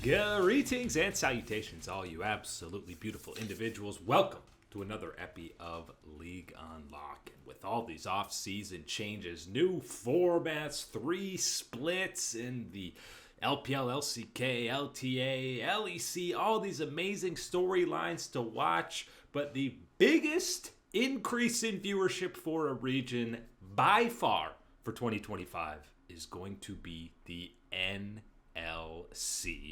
Greetings and salutations, all you absolutely beautiful individuals. Welcome to another epi of League Unlock. And with all these off-season changes, new formats, 3 splits in the LPL, LCK, LTA, LEC, all these amazing storylines to watch. But the biggest increase in viewership for a region by far for 2025 is going to be the NLC.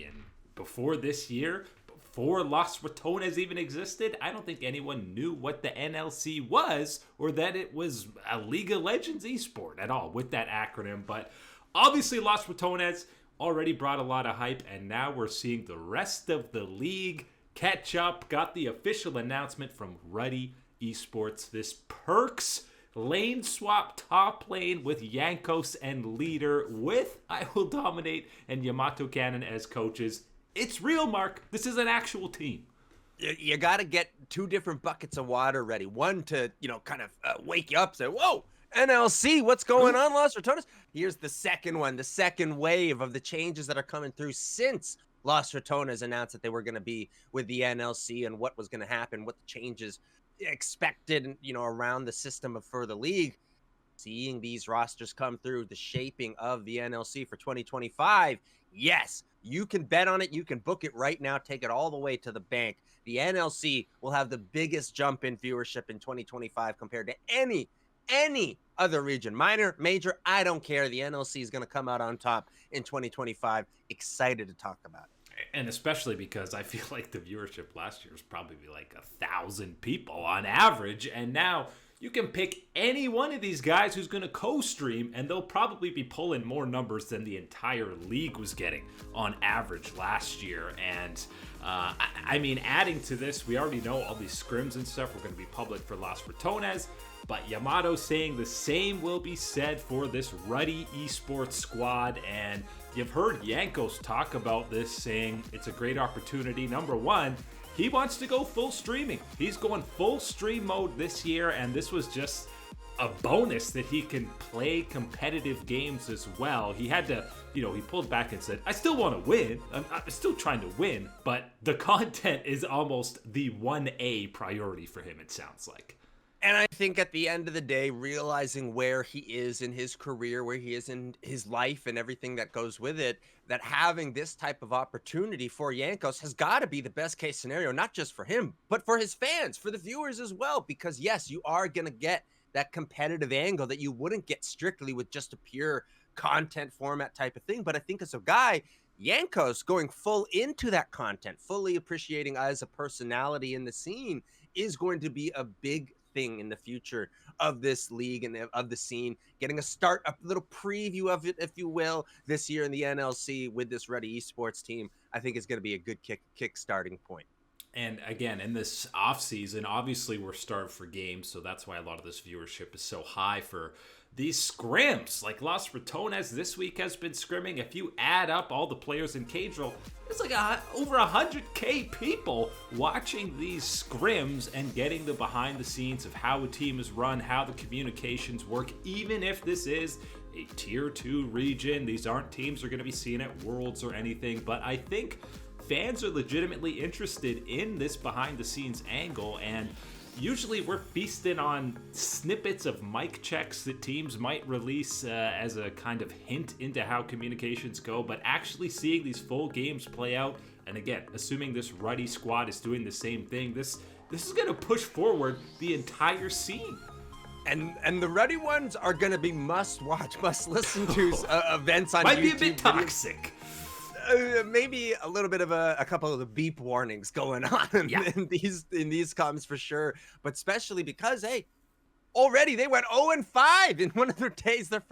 And before this year, before Los Ratones even existed, I don't think anyone knew what the NLC was or that it was a League of Legends esport at all with that acronym. But obviously Los Ratones already brought a lot of hype, and now we're seeing the rest of the league catch up. Got the official announcement from Ruddy Esports, this Perkz lane swap top lane with Jankos and leader with I Will Dominate and Yamato Cannon as coaches. It's real, Mark. This is an actual team. You got to get 2 different buckets of water ready. One to, kind of wake you up, say, whoa, NLC, what's going on, Los Ratones? Here's the second one, the second wave of the changes that are coming through since Los Ratones announced that they were going to be with the NLC and what was going to happen, what the changes expected, around the system for the league. Seeing these rosters come through, the shaping of the NLC for 2025, yes, you can bet on it. You can book it right now. Take it all the way to the bank. The NLC will have the biggest jump in viewership in 2025 compared to any other region. Minor, major, I don't care. The NLC is going to come out on top in 2025. Excited to talk about it. And especially because I feel like the viewership last year was probably like 1,000 people on average. And now you can pick any one of these guys who's going to co-stream, and they'll probably be pulling more numbers than the entire league was getting on average last year. And I mean, adding to this, we already know all these scrims and stuff were going to be public for Los Ratones, but Yamato saying the same will be said for this Ruddy Esports squad. And you've heard Jankos talk about this, saying it's a great opportunity. Number one, he wants to go full streaming. He's going full stream mode this year, and this was just a bonus that he can play competitive games as well. He had to, he pulled back and said, I still want to win. I'm still trying to win, but the content is almost the 1A priority for him, it sounds like. And I think at the end of the day, realizing where he is in his career, where he is in his life and everything that goes with it, that having this type of opportunity for Jankos has got to be the best case scenario, not just for him, but for his fans, for the viewers as well. Because yes, you are going to get that competitive angle that you wouldn't get strictly with just a pure content format type of thing. But I think as a guy, Jankos going full into that content, fully appreciating as a personality in the scene is going to be a big thing in the future of this league and of the scene. Getting a little preview of it, if you will, this year in the NLC with this Ruddy Esports team, I think is going to be a good kick starting point. And again, in this off season, obviously we're starved for games, so that's why a lot of this viewership is so high for these scrims. Like Los Ratones this week has been scrimming. If you add up all the players in Cage Roll, it's like over 100K people watching these scrims and getting the behind the scenes of how a team is run, how the communications work. Even if this is a tier 2 region, these aren't teams that are going to be seen at Worlds or anything, but I think fans are legitimately interested in this behind the scenes angle. And usually we're feasting on snippets of mic checks that teams might release as a kind of hint into how communications go, but actually seeing these full games play out, and again, assuming this Ruddy squad is doing the same thing, this is going to push forward the entire scene. And the Ruddy ones are going to be must watch, must listen to events on might YouTube. Might be a bit toxic. Maybe a little bit of a couple of the beep warnings going on in these comms for sure, but especially because, hey, already they went 0-5 in one of their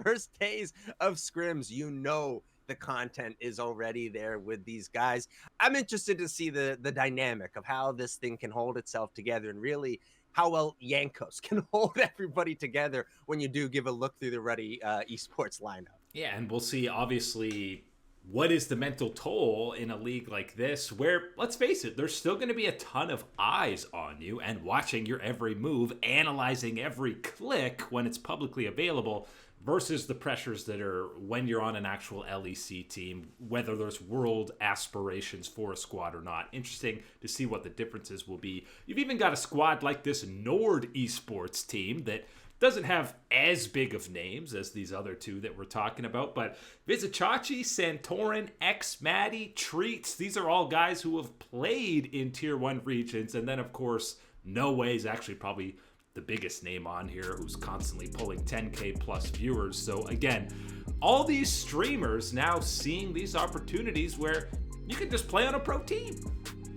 first days of scrims. The content is already there with these guys. I'm interested to see the dynamic of how this thing can hold itself together, and really how well Jankos can hold everybody together when you do give a look through the Ruddy Esports lineup. Yeah, and we'll see, obviously, what is the mental toll in a league like this where, let's face it, there's still going to be a ton of eyes on you and watching your every move, analyzing every click when it's publicly available. versus the pressures that are when you're on an actual LEC team, whether there's world aspirations for a squad or not. Interesting to see what the differences will be. You've even got a squad like this Nord Esports team that doesn't have as big of names as these other two that we're talking about, but Vizicachi, Santorin, X-Matty, Treats, these are all guys who have played in Tier 1 regions. And then, of course, NoWay is actually probably the biggest name on here, who's constantly pulling 10K plus viewers. So again, all these streamers now seeing these opportunities where you can just play on a pro team.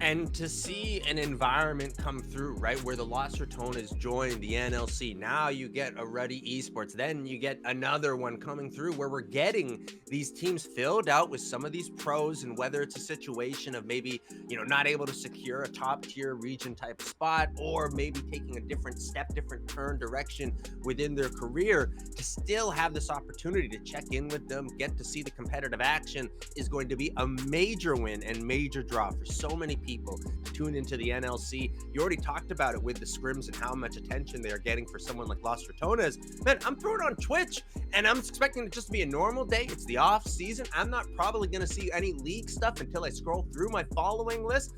And to see an environment come through, right, where the Los Ratones join the NLC. Now you get a Ruddy Esports. Then you get another one coming through where we're getting these teams filled out with some of these pros. And whether it's a situation of maybe, not able to secure a top tier region type spot, or maybe taking a different step, different turn direction within their career, to still have this opportunity to check in with them, get to see the competitive action, is going to be a major win and major draw for so many people to tune into the NLC. You already talked about it with the scrims and how much attention they are getting for someone like Los Ratones. Man, I'm throwing on Twitch and I'm expecting it just to be a normal day. It's the off season. I'm not probably going to see any league stuff until I scroll through my following list.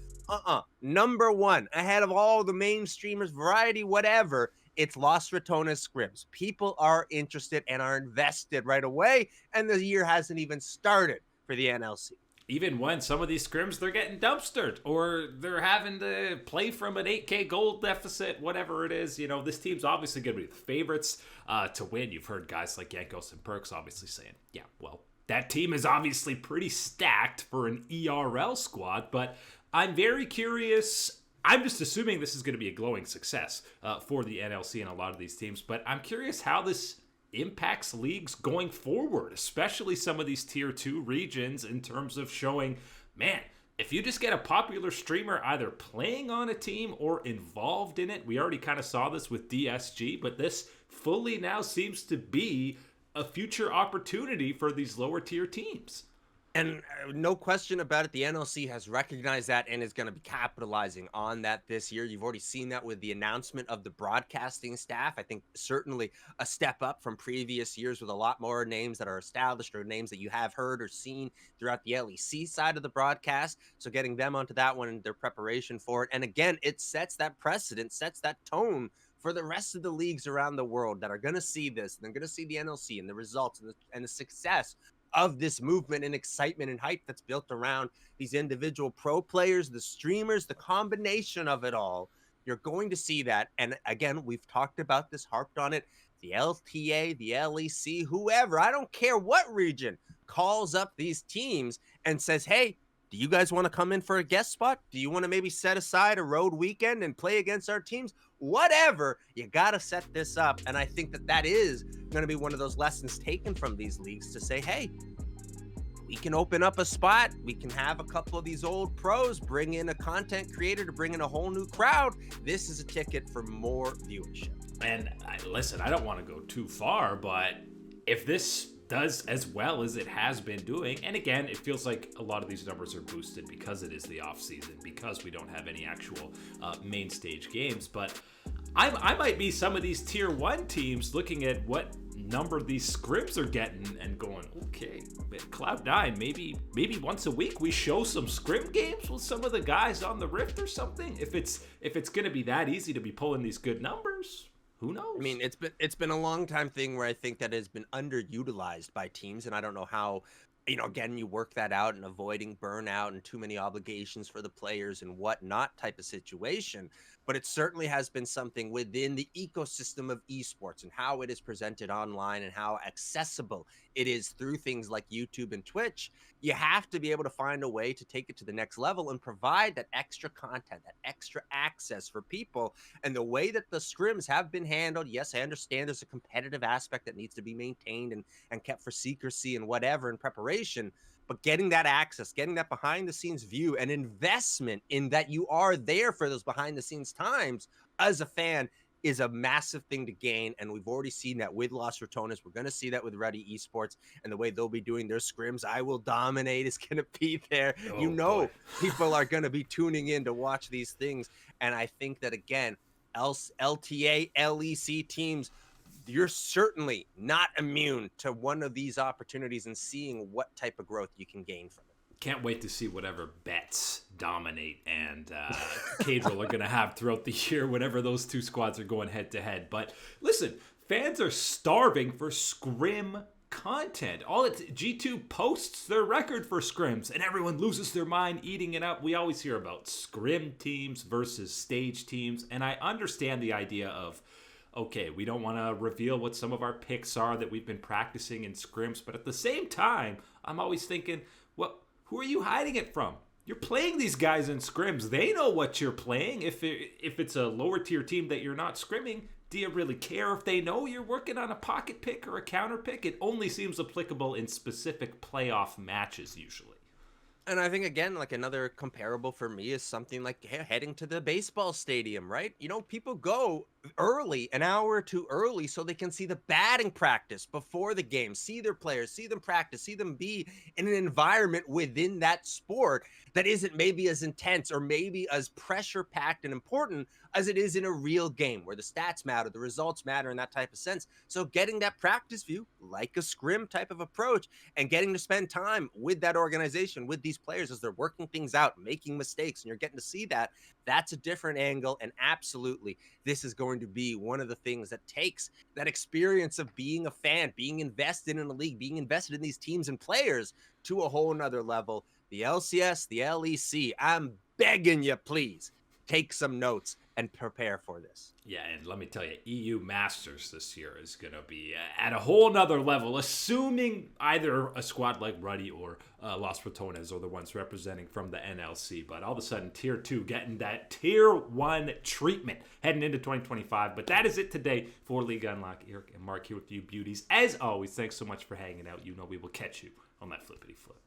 Number one, ahead of all the main streamers, variety, whatever, it's Los Ratones scrims. People are interested and are invested right away, and the year hasn't even started for the NLC. Even when some of these scrims, they're getting dumpstered or they're having to play from an 8K gold deficit, whatever it is. This team's obviously going to be the favorites to win. You've heard guys like Jankos and Perkz obviously saying, yeah, well, that team is obviously pretty stacked for an ERL squad, but I'm very curious. I'm just assuming this is going to be a glowing success for the NLC and a lot of these teams, but I'm curious how this impacts leagues going forward, especially some of these tier 2 regions, in terms of showing, man, if you just get a popular streamer either playing on a team or involved in it. We already kind of saw this with DSG, but this fully now seems to be a future opportunity for these lower tier teams. And no question about it, the NLC has recognized that and is going to be capitalizing on that this year. You've already seen that with the announcement of the broadcasting staff. I think certainly a step up from previous years with a lot more names that are established or names that you have heard or seen throughout the LEC side of the broadcast. So getting them onto that one and their preparation for it. And again, it sets that precedent, sets that tone for the rest of the leagues around the world that are going to see this. And they're going to see the NLC and the results and the success of this movement and excitement and hype that's built around these individual pro players, the streamers, the combination of it all. You're going to see that. And again, we've talked about this, harped on it. The LTA, the LEC, whoever, I don't care what region, calls up these teams and says, hey, do you guys want to come in for a guest spot? Do you want to maybe set aside a road weekend and play against our teams? Whatever, you got to set this up. And I think that is going to be one of those lessons taken from these leagues to say, hey, we can open up a spot. We can have a couple of these old pros, bring in a content creator to bring in a whole new crowd. This is a ticket for more viewership. And listen, I don't want to go too far, but if this does as well as it has been doing, and again, it feels like a lot of these numbers are boosted because it is the off season, because we don't have any actual main stage games, but I might be some of these tier 1 teams looking at what number these scrims are getting and going, okay, Cloud9, maybe once a week we show some scrim games with some of the guys on the Rift or something. If it's going to be that easy to be pulling these good numbers, who knows? I mean, it's been a long time thing where I think that has been underutilized by teams, and I don't know how, again, you work that out and avoiding burnout and too many obligations for the players and whatnot type of situation. But it certainly has been something within the ecosystem of esports and how it is presented online and how accessible it is through things like YouTube and Twitch. You have to be able to find a way to take it to the next level and provide that extra content, that extra access for people. And the way that the scrims have been handled, yes, I understand there's a competitive aspect that needs to be maintained and kept for secrecy and whatever in preparation. But getting that access, getting that behind the scenes view and investment in that you are there for those behind the scenes times as a fan is a massive thing to gain. And we've already seen that with Los Ratones. We're going to see that with Ruddy Esports and the way they'll be doing their scrims. I Will Dominate is going to be there. Boy. People are going to be tuning in to watch these things. And I think that, again, LTA, LEC teams, you're certainly not immune to one of these opportunities and seeing what type of growth you can gain from it. Can't wait to see whatever bets Dominate and Cadril are going to have throughout the year, whenever those two squads are going head to head. But listen, fans are starving for scrim content. G2 posts their record for scrims and everyone loses their mind eating it up. We always hear about scrim teams versus stage teams, and I understand the idea of, okay, we don't want to reveal what some of our picks are that we've been practicing in scrims, but at the same time, I'm always thinking, well, who are you hiding it from? You're playing these guys in scrims. They know what you're playing. If it's a lower tier team that you're not scrimming, do you really care if they know you're working on a pocket pick or a counter pick? It only seems applicable in specific playoff matches usually. And I think, again, like another comparable for me is something like heading to the baseball stadium, right? You know, people go early, an hour or two early, so they can see the batting practice before the game, see their players, see them practice, see them be in an environment within that sport that isn't maybe as intense or maybe as pressure-packed and important as it is in a real game where the stats matter, the results matter in that type of sense. So getting that practice view, like a scrim type of approach, and getting to spend time with that organization, with these players as they're working things out, making mistakes, and you're getting to see that, that's a different angle. And absolutely, this is going to be one of the things that takes that experience of being a fan, being invested in a league, being invested in these teams and players to a whole nother level. The LCS, the LEC, I'm begging you, please take some notes and prepare for this. Yeah, and let me tell you, EU Masters this year is going to be at a whole nother level, assuming either a squad like Ruddy or Los Ratones are the ones representing from the NLC. But all of a sudden, Tier 2 getting that Tier 1 treatment heading into 2025. But that is it today for League Unlock. Eric and Mark here with you beauties. As always, thanks so much for hanging out. You know we will catch you on that flippity flip.